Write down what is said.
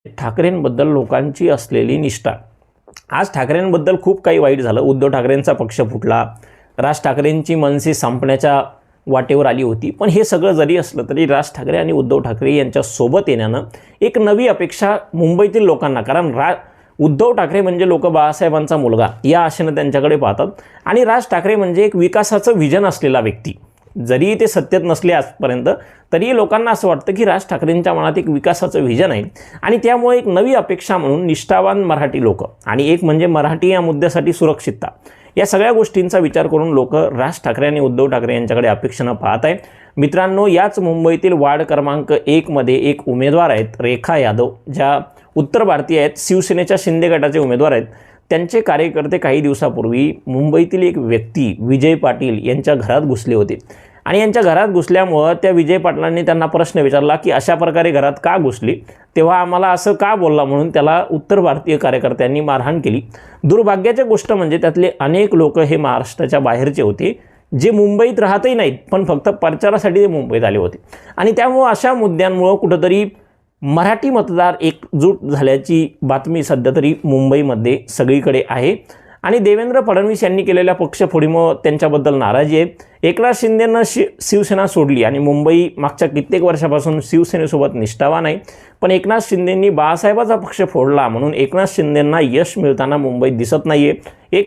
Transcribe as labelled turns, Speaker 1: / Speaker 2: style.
Speaker 1: ठाकरेंबद्दल लोकांची असलेली निष्ठा। आज ठाकरेंबद्दल खूप काही वाईट झालं। उद्धव ठाकरेंचा पक्ष फुटला, राज ठाकरेंची मनसे संपण्याच्या वाटेवर आली होती। पण हे सगळं जरी असलं तरी राज ठाकरे आणि उद्धव ठाकरे यांच्या सोबत येण्यानं एक नवी अपेक्षा मुंबईतील लोकांना, कारण उद्धव ठाकरे म्हणजे लोक बाळासाहेबांचा मुलगा या आशेने त्यांच्याकडे पाहतात आणि राज ठाकरे म्हणजे एक विकासाचं विजन असलेला व्यक्ती। जरी ते सत्तेत नसले आजपर्यंत तरी लोकांना असं वाटतं की राज ठाकरेंच्या मनात एक विकासाचं विजन आहे आणि त्यामुळे एक नवी अपेक्षा म्हणून निष्ठावान मराठी लोक आणि एक म्हणजे मराठी या मुद्द्यासाठी सुरक्षितता, या सगळ्या गोष्टींचा विचार करून लोक राज ठाकरे आणि उद्धव ठाकरे यांच्याकडे अपेक्षेनं पाहत आहेत। मित्रांनो, याच मुंबईतील वार्ड क्रमांक 1 मध्ये एक उमेदवार आहेत रेखा यादव, ज्या उत्तर भारतीय आहेत, शिवसेनेच्या शिंदे गटाचे उमेदवार आहेत। त्यांचे कार्यकर्ते काही दिवसापूर्वी मुंबईतील एक व्यक्ती विजय पाटील यांच्या घरात घुसले होते आणि यांच्या घरात घुसल्यामुळे त्या विजय पाटलांनी त्यांना प्रश्न विचारला की अशा प्रकारे घरात का घुसली, तेव्हा आम्हाला असं का बोलला, म्हणून त्याला उत्तर भारतीय कार्यकर्त्यांनी मारहाण केली। दुर्भाग्याची गोष्ट म्हणजे त्यातले अनेक लोक हे महाराष्ट्राच्या बाहेरचे होते, जे मुंबईत राहतही नाहीत, पण फक्त प्रचारासाठी ते मुंबईत आले होते आणि त्यामुळे अशा मुद्द्यांमुळे कुठंतरी मराठी मतदार एकजूट झाल्याची बातमी सध्या तरी मुंबईमध्ये सगळीकडे आहे आणि देवेंद्र फडणवीस यांनी केलेल्या पक्षफोडीमुळे त्यांच्याबद्दल नाराजी आहे। एकनाथ शिंदेंना शिवसेना सोडली आणि मुंबई मागच्या कित्येक वर्षापासून शिवसेनेसोबत निष्ठावान आहे, पण एकनाथ शिंदेंनी बाळासाहेबाचा पक्ष फोडला म्हणून एकनाथ शिंदेंना यश मिळताना मुंबईत दिसत नाहीये। एक